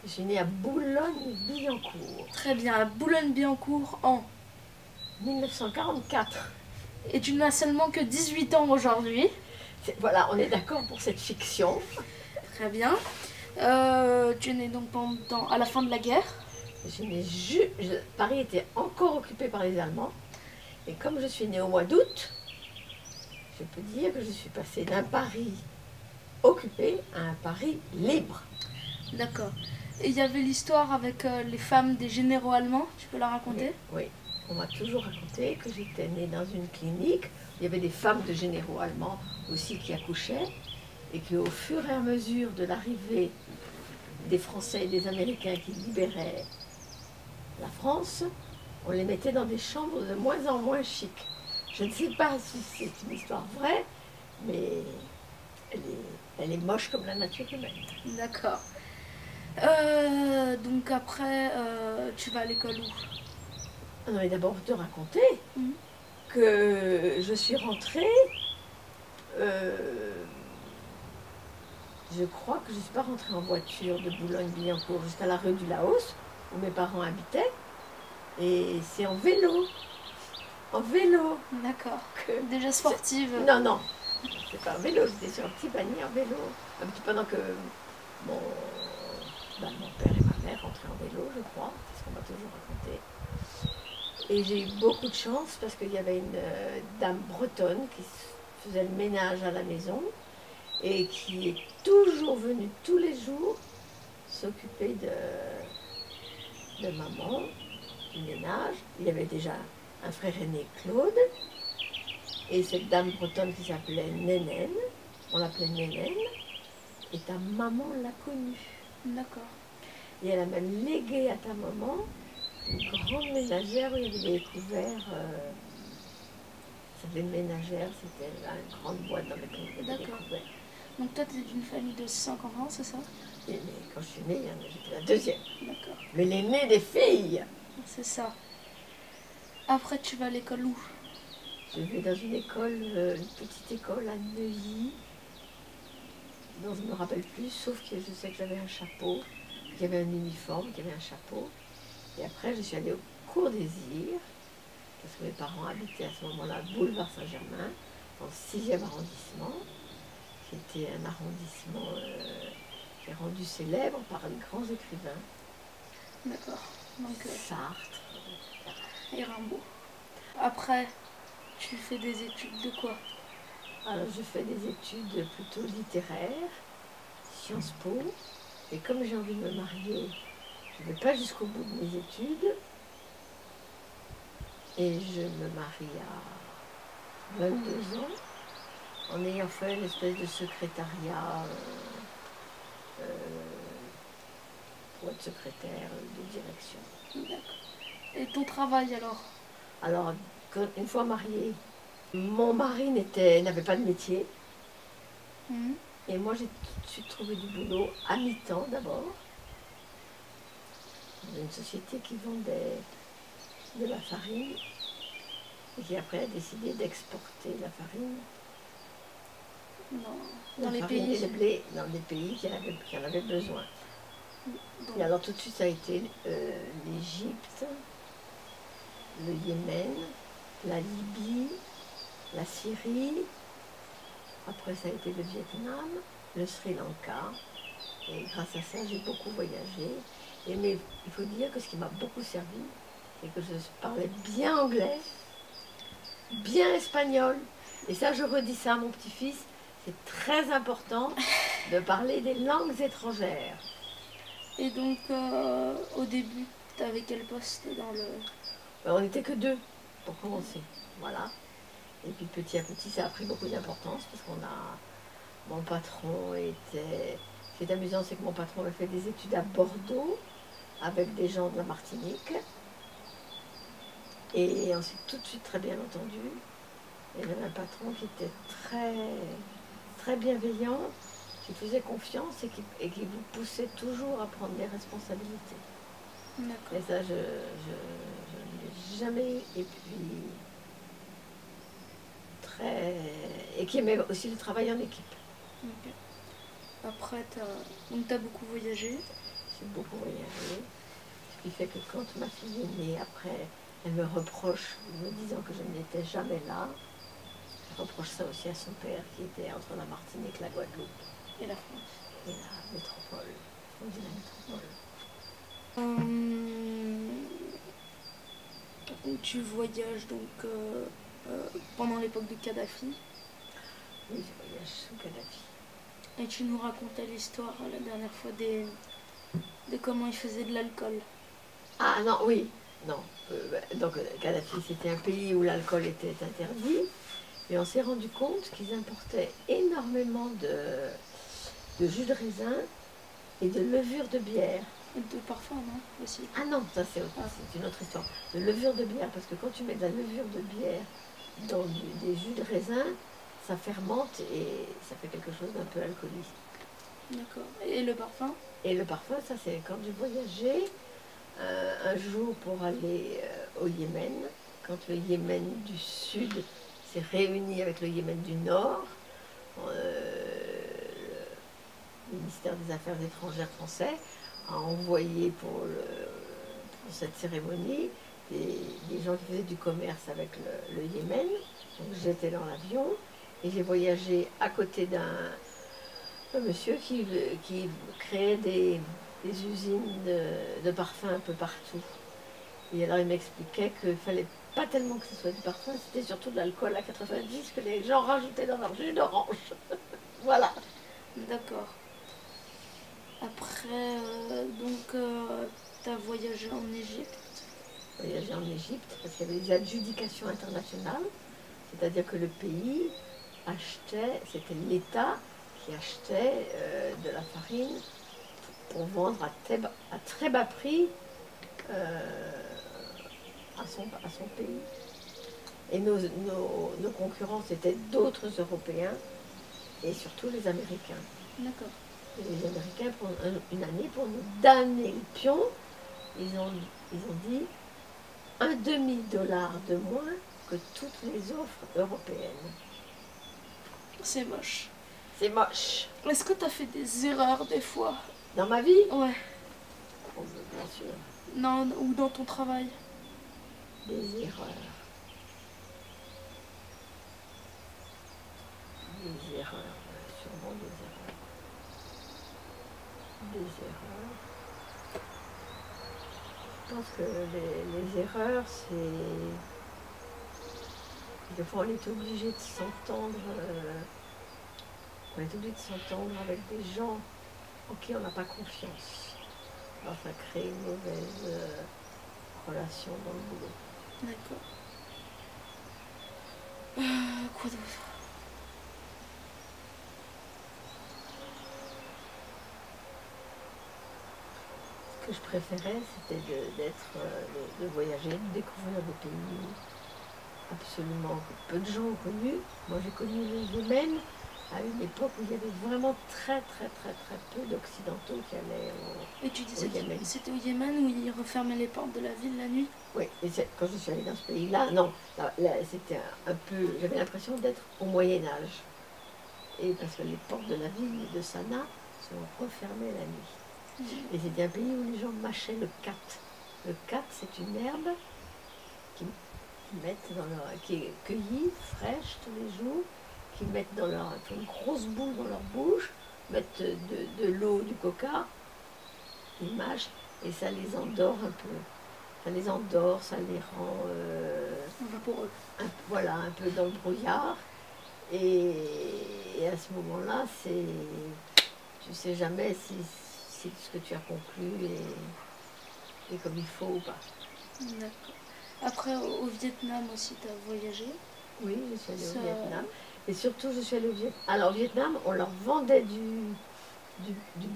Je suis née à Boulogne-Billancourt. Très bien, à Boulogne-Billancourt en... 1944. Et tu n'as seulement que 18 ans aujourd'hui. Voilà, on est d'accord pour cette fiction. Très bien. Tu es né donc à la fin de la guerre. Paris était encore occupé par les Allemands. Et comme je suis née au mois d'août, je peux dire que je suis passée d'un Paris occupé à un Paris libre. D'accord. Et il y avait l'histoire avec les femmes des généraux allemands, tu peux la raconter? Oui, on m'a toujours raconté que j'étais née dans une clinique où il y avait des femmes de généraux allemands aussi qui accouchaient et qu'au fur et à mesure de l'arrivée des Français et des Américains qui libéraient la France, on les mettait dans des chambres de moins en moins chic. Je ne sais pas si c'est une histoire vraie, mais elle est moche comme la nature humaine. D'accord. Donc après, tu vas à l'école où? On avait d'abord te raconter que je suis rentrée, je crois que je ne suis pas rentrée en voiture de Boulogne-Billancourt jusqu'à la rue du Laos, où mes parents habitaient, et c'est en vélo. En vélo. D'accord. Déjà sportive. Non, non, c'est pas en vélo, j'étais sur un petit panier en vélo. Pendant que mon père et ma mère rentraient en vélo, je crois, c'est ce qu'on m'a toujours raconté. Et j'ai eu beaucoup de chance parce qu'il y avait une dame bretonne qui faisait le ménage à la maison et qui est toujours venue tous les jours s'occuper de maman, du ménage. Il y avait déjà un frère aîné, Claude, et cette dame bretonne qui s'appelait Nénène, on l'appelait Nénène, et ta maman l'a connue. D'accord. Et elle a même légué à ta maman une grande ménagère où il y avait des couverts. C'était une ménagère, c'était une grande boîte dans laquelle il y avait des couverts. Donc toi, tu es d'une famille de 5 enfants, c'est ça? Et quand je suis née, j'étais la deuxième. D'accord. Mais l'aînée des filles. C'est ça. Après, tu vas à l'école où? Je vais dans une école, une petite école à Neuilly, dont je ne me rappelle plus, sauf que je sais que j'avais un chapeau, qu'il y avait un uniforme, qu'il y avait un chapeau. Et après, je suis allée au Cours des Irs, parce que mes parents habitaient à ce moment-là boulevard Saint-Germain, dans le 6e arrondissement, qui était un arrondissement qui est rendu célèbre par les grands écrivains. D'accord. Donc, Sartre, et Rimbaud. Après, tu fais des études de quoi? Alors, je fais des études plutôt littéraires, Sciences Po, et comme j'ai envie de me marier, je ne vais pas jusqu'au bout de mes études, et je me marie à 22 ans, en ayant fait une espèce de secrétariat pour être secrétaire de direction. D'accord. Et ton travail alors? Alors, une fois mariée, mon mari n'avait pas de métier. Et moi, j'ai tout de suite trouvé du boulot à mi-temps d'abord, dans une société qui vendait de la farine et qui après a décidé d'exporter la farine. Dans les pays. Et le blé dans des pays qui en avaient besoin. Donc. Et alors tout de suite, ça a été l'Égypte, le Yémen, la Libye, la Syrie. Après, ça a été le Vietnam, le Sri Lanka. Et grâce à ça, j'ai beaucoup voyagé. Mais il faut dire que ce qui m'a beaucoup servi, c'est que je parlais bien anglais, bien espagnol. Et ça, je redis ça à mon petit-fils, c'est très important de parler des langues étrangères. Et donc, au début, tu avais quel poste dans le... On n'était que deux pour commencer, voilà. Et puis petit à petit, ça a pris beaucoup d'importance parce qu'on a... Mon patron était... Ce qui est amusant, c'est que mon patron a fait des études à Bordeaux avec des gens de la Martinique. Et on s'est tout de suite très bien entendu. Et j'avais un patron qui était très bienveillant, qui faisait confiance et qui vous poussait toujours à prendre des responsabilités. Et ça, je ne l'ai jamais eu. Et puis, et qui aimait aussi le travail en équipe. Okay. Après, tu as beaucoup voyagé. suis beaucoup voyagé. Ce qui fait que quand ma fille est née, après, elle me reproche, me disant que je n'étais jamais là. Elle reproche ça aussi à son père, qui était entre la Martinique, la Guadeloupe Et la France. et la métropole. On dit la métropole. Tu voyages donc pendant l'époque de Kadhafi Oui, je voyage sous Kadhafi. et tu nous racontais l'histoire la dernière fois de comment il faisait de l'alcool. Ah non, oui, non. Donc Kadhafi, c'était un pays où l'alcool était interdit. Et on s'est rendu compte qu'ils importaient énormément de jus de raisin et de levure de bière. Et de parfum, non aussi. Ah non, ça c'est une autre histoire. De levure de bière, parce que quand tu mets de la levure de bière dans des jus de raisin, ça fermente et ça fait quelque chose d'un peu alcoolisé. D'accord. Et le parfum? Et le parfum, ça c'est quand j'ai voyagé un jour pour aller au Yémen, quand le Yémen du Sud s'est réuni avec le Yémen du Nord, le ministère des Affaires étrangères français a envoyé pour cette cérémonie des gens qui faisaient du commerce avec le Yémen. Donc j'étais dans l'avion et j'ai voyagé à côté d'un monsieur qui créait des usines de parfums un peu partout. Et alors il m'expliquait qu'il ne fallait pas tellement que ce soit du parfum, c'était surtout de l'alcool à 90 que les gens rajoutaient dans leur jus d'orange. Voilà. D'accord. Après, tu as voyagé en Égypte. Voyagé en Égypte parce qu'il y avait des adjudications internationales, c'est-à-dire que le pays achetait, c'était l'État qui achetait de la farine pour vendre à très bas prix à son pays. Et nos concurrents, c'était d'autres Européens et surtout les Américains. D'accord. Et les Américains, pour une année, pour nous damner le pion, ils ont dit $0,50 de moins que toutes les offres européennes. C'est moche. C'est moche. Est-ce que tu as fait des erreurs des fois? Dans ma vie? Ouais. Oh, bien sûr. Non, ou dans ton travail? Des erreurs. Des erreurs, sûrement des erreurs. Des erreurs. Je pense que les erreurs, c'est... Des fois, on est obligé de s'entendre. On est obligé de s'entendre avec des gens en qui on n'a pas confiance. Alors, ça crée une mauvaise relation dans le boulot. D'accord. Quoi d'autre? Ce que je préférais, c'était de voyager, de découvrir des pays absolument que peu de gens ont connus. Moi, j'ai connu le Yémen à une époque où il y avait vraiment très peu d'Occidentaux qui allaient Et tu disais au Yémen. que c'était au Yémen où ils refermaient les portes de la ville la nuit? Oui, et quand je suis allée dans ce pays-là, non, là, c'était un peu, j'avais l'impression d'être au Moyen-Âge. Et parce que les portes de la ville de Sanaa sont refermées la nuit. Et c'était un pays où les gens mâchaient le kat. Le kat, c'est une herbe qui est cueillie, fraîche tous les jours, qui mettent font une grosse boule dans leur bouche, mettent de l'eau, du coca, ils mâchent et ça les endort un peu. Ça les endort, ça les rend Vaporeux. voilà, un peu dans le brouillard. Et à ce moment-là, tu sais jamais si ce que tu as conclu est comme il faut ou pas. D'accord. Après, au Vietnam aussi, tu as voyagé? Oui, je suis allée au Vietnam. Et surtout, je suis allée au Vietnam. Alors, au Vietnam, on leur vendait du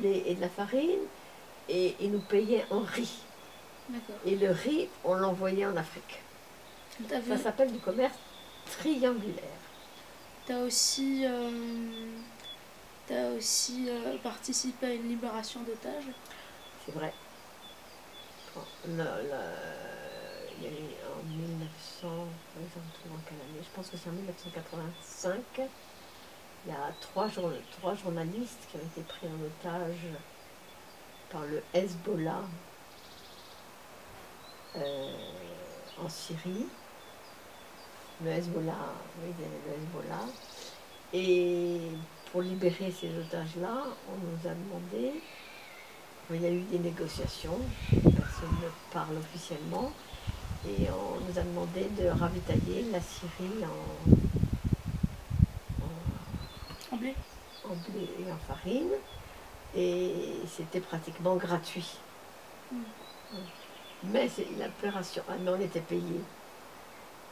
blé et de la farine et ils nous payaient en riz. D'accord. Et le riz, on l'envoyait en Afrique. Ça s'appelle du commerce triangulaire. Tu as aussi, participé à une libération d'otages? C'est vrai. Il y a eu en 1900, par exemple, en quelle année? Je pense que c'est en 1985. Il y a trois journalistes qui ont été pris en otage par le Hezbollah en Syrie. Le Hezbollah, oui, il y avait le Hezbollah. Et pour libérer ces otages-là, on nous a demandé, il y a eu des négociations, personne ne parle officiellement, et on nous a demandé de ravitailler la Syrie En blé. en blé et en farine, et c'était pratiquement gratuit. Mais l'opération, mais on était payé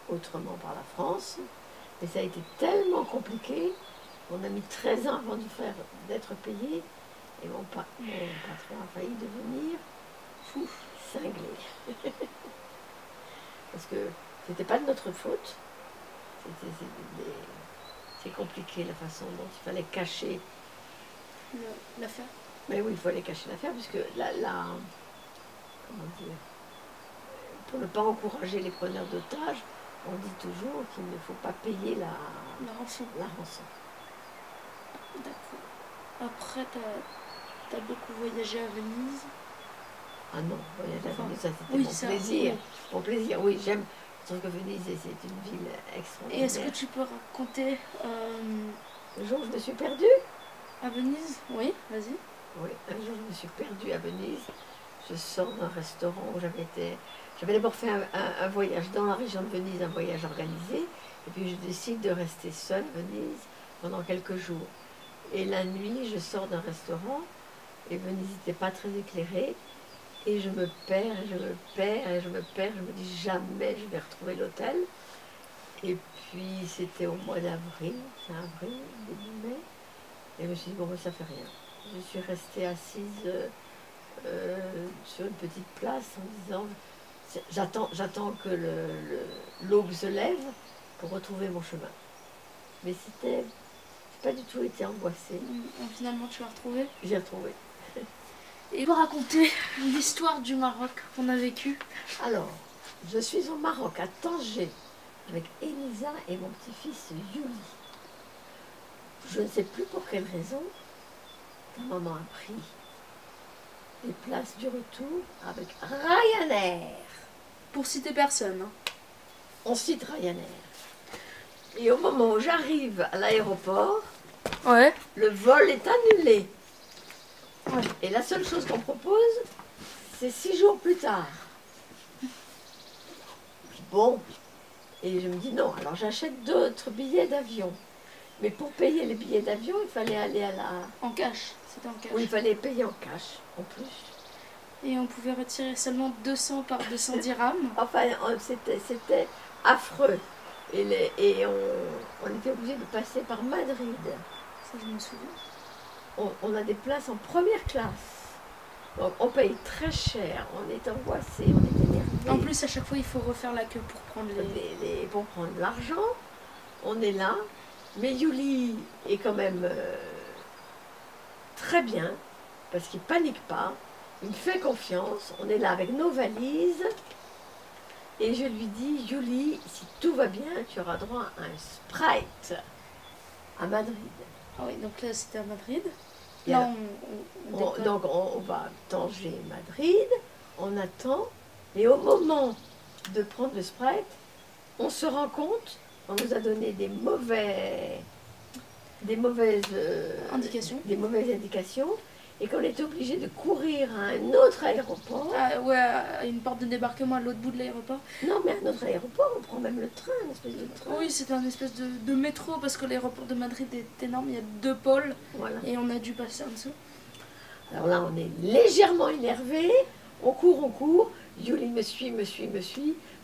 autrement par la France, mais ça a été tellement compliqué, on a mis 13 ans avant d'être payé, et mon patron a failli devenir fou, cinglé. Parce que c'était pas de notre faute, c'est compliqué la façon dont il fallait cacher l'affaire. Mais oui, il fallait cacher l'affaire, puisque comment dire, pour ne pas encourager les preneurs d'otages, on dit toujours qu'il ne faut pas payer la rançon. D'accord. Après, t'as beaucoup voyagé à Venise. Ah non, voyager à Venise, ça c'était oui, mon plaisir. Oui. Mon plaisir, oui, j'aime. Je trouve que Venise, c'est une ville extraordinaire. Et est-ce que tu peux raconter le jour où je me suis perdue? À Venise? Oui, vas-y. Oui, un jour je me suis perdue à Venise. Je sors d'un restaurant où j'avais été... J'avais d'abord fait un voyage dans la région de Venise, un voyage organisé. Et puis je décide de rester seule à Venise pendant quelques jours. Et la nuit, je sors d'un restaurant et Venise n'était pas très éclairée. Et je me perds, et je me perds, et je me perds. Je me dis jamais je vais retrouver l'hôtel. Et puis c'était au mois d'avril, fin avril, début mai. Et je me suis dit, bon, ben, ça fait rien. Je suis restée assise sur une petite place en disant, j'attends que l'aube se lève pour retrouver mon chemin. Mais j'ai pas du tout été angoissée. Finalement, tu l'as retrouvé? J'ai retrouvé. Et pour raconter l'histoire du Maroc qu'on a vécu. Alors, je suis au Maroc, à Tanger, avec Elisa et mon petit-fils Yuli. Je ne sais plus pour quelle raison, ta maman a pris les places du retour avec Ryanair. Pour citer personne. Hein. On cite Ryanair. Et au moment où j'arrive à l'aéroport, ouais. Le vol est annulé. Ouais. Et la seule chose qu'on propose, c'est 6 jours plus tard. Bon. Et je me dis non, alors j'achète d'autres billets d'avion. Mais pour payer les billets d'avion, il fallait aller à la... En cash, c'était en cash. Oui, il fallait payer en cash, en plus. Et on pouvait retirer seulement 200 par 200 dirhams. Enfin, c'était affreux. Et on était obligé de passer par Madrid. Ça, je me souviens. On a des places en première classe. Donc, on paye très cher, on est angoissé, on est énervé. En plus, à chaque fois, il faut refaire la queue pour prendre pour prendre l'argent. On est là. Mais Yuli est quand même très bien, parce qu'il ne panique pas, il me fait confiance, on est là avec nos valises, et je lui dis, Yuli, si tout va bien, tu auras droit à un Sprite à Madrid. Ah oui, donc là c'était à Madrid. Là, donc on va à Tanger, Madrid, on attend, et au moment de prendre le Sprite, on se rend compte, on nous a donné des mauvaises indications, et qu'on était obligé de courir à un autre aéroport. Ah, ouais, à une porte de débarquement à l'autre bout de l'aéroport. Non, mais à un autre aéroport, on prend même le train, une espèce de train. Oui, c'était un espèce de métro, parce que l'aéroport de Madrid est énorme, il y a 2 pôles, voilà. Et on a dû passer en dessous. Alors là, on est légèrement énervé, on court, Yuli me suit,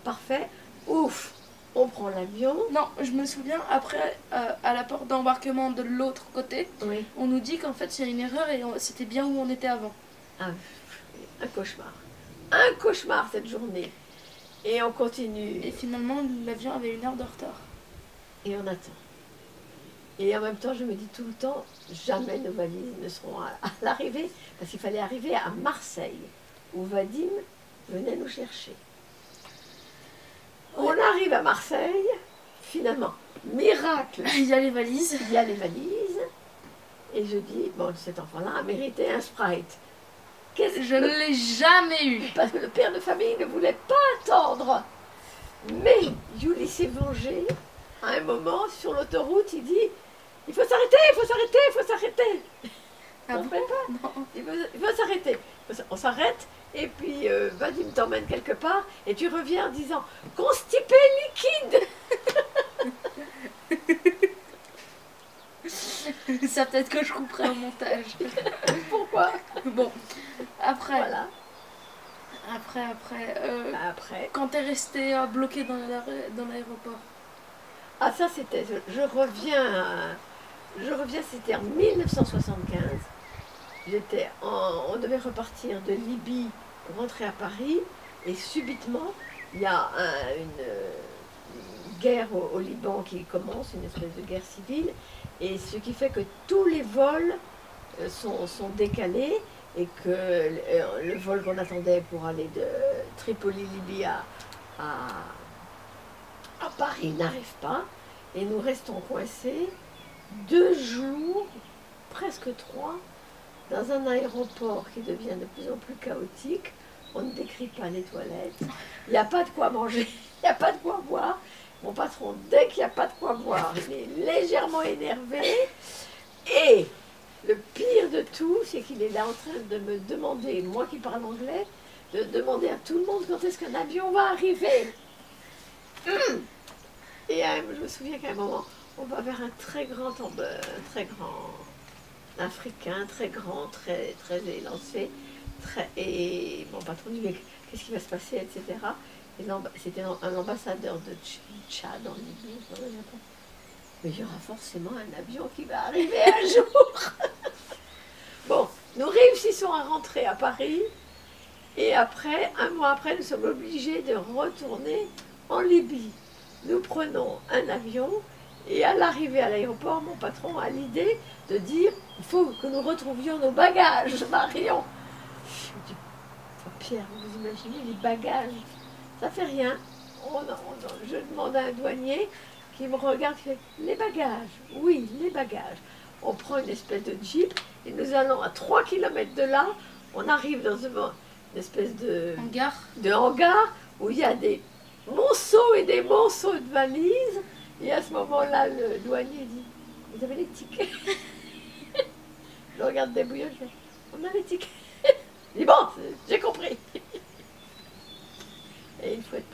parfait, ouf. On prend l'avion. Non, je me souviens, après, à la porte d'embarquement de l'autre côté, oui. On nous dit qu'en fait, il y a une erreur et c'était bien où on était avant. Ah, un cauchemar. Un cauchemar cette journée. Et on continue. Et finalement, l'avion avait 1 heure de retard. Et on attend. Et en même temps, je me dis tout le temps, jamais nos valises ne seront à l'arrivée, parce qu'il fallait arriver à Marseille, où Vadim venait nous chercher. On arrive à Marseille, finalement, miracle. Il y a les valises. Et je dis, bon, cet enfant-là a mérité un Sprite. Je ne l'ai jamais eu. Parce que le père de famille ne voulait pas attendre. Mais Yuli s'est vengé. À un moment, sur l'autoroute, il dit « Il faut s'arrêter, il faut s'arrêter, il faut s'arrêter !» Ah On bon? fait pas. Non. Il faut s'arrêter. On s'arrête et puis Vadim t'emmène quelque part et tu reviens en disant « Constipé liquide !» Ça peut-être que je couperai au montage. Pourquoi? Bon, après, Voilà. Après. quand t'es resté bloqué dans l'aéroport. Ah ça c'était, je reviens, c'était en 1975. On devait repartir de Libye pour rentrer à Paris et subitement il y a une guerre au Liban qui commence, une espèce de guerre civile, et ce qui fait que tous les vols sont décalés et que le vol qu'on attendait pour aller de Tripoli, Libye à Paris n'arrive pas et nous restons coincés 2 jours, presque 3, dans un aéroport qui devient de plus en plus chaotique. On ne décrit pas les toilettes, il n'y a pas de quoi manger, il n'y a pas de quoi boire. Mon patron, dès qu'il n'y a pas de quoi boire, il est légèrement énervé. Et le pire de tout, c'est qu'il est là en train de me demander, moi qui parle anglais, de demander à tout le monde quand est-ce qu'un avion va arriver. Et je me souviens qu'à un moment, on va vers un très grand africain, très grand, très élancé. Et mon patron dit, mais qu'est-ce qui va se passer, etc. Et c'était un ambassadeur de Tchad en Libye, mais il y aura forcément un avion qui va arriver un jour. Bon, nous réussissons à rentrer à Paris. Et après, un mois après, nous sommes obligés de retourner en Libye. Nous prenons un avion et à l'arrivée à l'aéroport, mon patron a l'idée de dire « Il faut que nous retrouvions nos bagages, Marion !» Je me dis « Oh Pierre, vous imaginez les bagages? Ça fait rien. » Je demande à un douanier qui me regarde et fait « Les bagages, oui, les bagages. » On prend une espèce de jeep et nous allons à 3 km de là. On arrive dans une espèce de hangar où il y a des monceaux et des monceaux de valises. Et à ce moment-là, le douanier dit « Vous avez les tickets ?» Je regarde débrouillard, je fais « On a les tickets. » Je dis « Bon, j'ai compris. » Et une fois de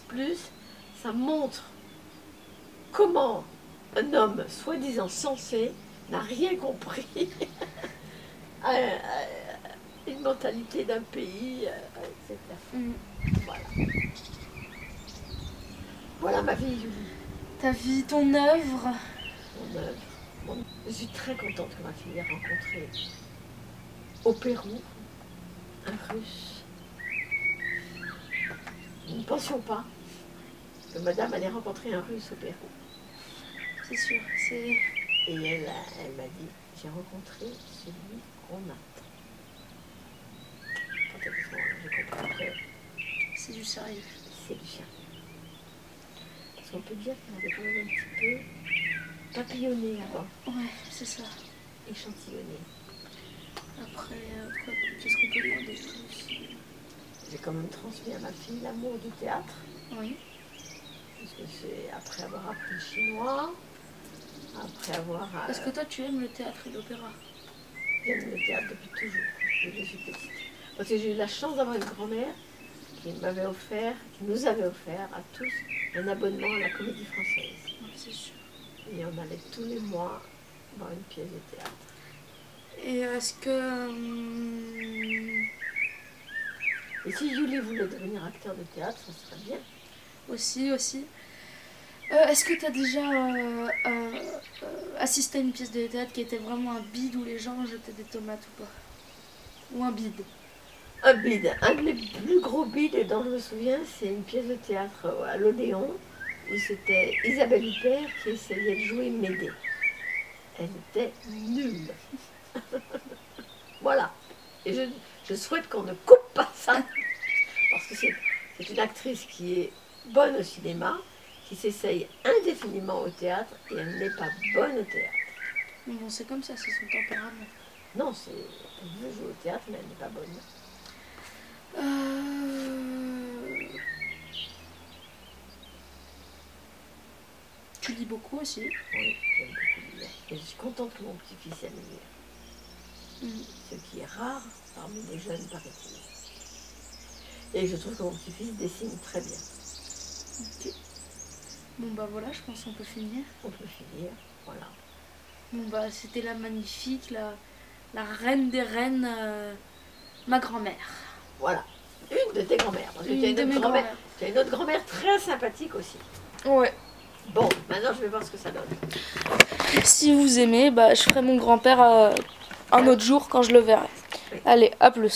plus, ça montre comment un homme soi-disant sensé n'a rien compris à une mentalité d'un pays, etc. Voilà. Voilà ma vie, Julie. Ta vie, ton œuvre. Mon œuvre. Je suis très contente que ma fille ait rencontré au Pérou un Russe. Nous ne pensions pas que madame allait rencontrer un Russe au Pérou. C'est sûr, c'est... Et elle m'a dit, j'ai rencontré celui qu'on attend. Quand j'ai compris que c'est du sérieux. c'est du sérieux. Parce qu'on peut dire qu'elle avait quand même un petit peu papillonné avant. Ouais, c'est ça. Échantillonné. Après, qu'est-ce qu'on peut demander aussi? J'ai quand même transmis à ma fille l'amour du théâtre. Oui. Parce que c'est après avoir appris le chinois, après avoir... Parce que toi, tu aimes le théâtre et l'opéra. J'aime le théâtre depuis toujours, depuis que je suis petite. Parce que j'ai eu la chance d'avoir une grand-mère qui nous avait offert à tous un abonnement à la Comédie Française. Oui, c'est sûr. Et on allait tous les mois voir une pièce de théâtre. Et est-ce que... Et si Julie voulait devenir acteur de théâtre, ça serait bien. Aussi. Est-ce que tu as déjà assisté à une pièce de théâtre qui était vraiment un bide où les gens jetaient des tomates ou pas? Ou un bide? Un bide. Un des plus gros bides dont je me souviens, c'est une pièce de théâtre à l'Odéon où c'était Isabelle Huppert qui essayait de jouer Médée. Elle était nulle. Voilà. Et je souhaite qu'on ne coupe pas ça. Parce que c'est une actrice qui est bonne au cinéma, qui s'essaye indéfiniment au théâtre et elle n'est pas bonne au théâtre. Mais bon, c'est comme ça, c'est son tempérament. Non, c'est... Elle veut jouer au théâtre, mais elle n'est pas bonne. Tu lis beaucoup aussi. Oui, j'aime beaucoup lire. Et je suis contente que mon petit-fils aime lire. Ce qui est rare parmi les jeunes, paraît-il. Et je trouve que mon petit-fils dessine très bien. Ok. Bon bah voilà, je pense qu'on peut finir. On peut finir, voilà. Bon bah c'était la magnifique, la reine des reines, ma grand-mère. Voilà, une de tes grand-mères. Parce que Une tu as une de autre mes grand-mère. grand-mères. Tu as une autre grand-mère très sympathique aussi. Ouais. Bon, maintenant je vais voir ce que ça donne. Si vous aimez, bah, je ferai mon grand-père un autre jour quand je le verrai. Allez, à plus.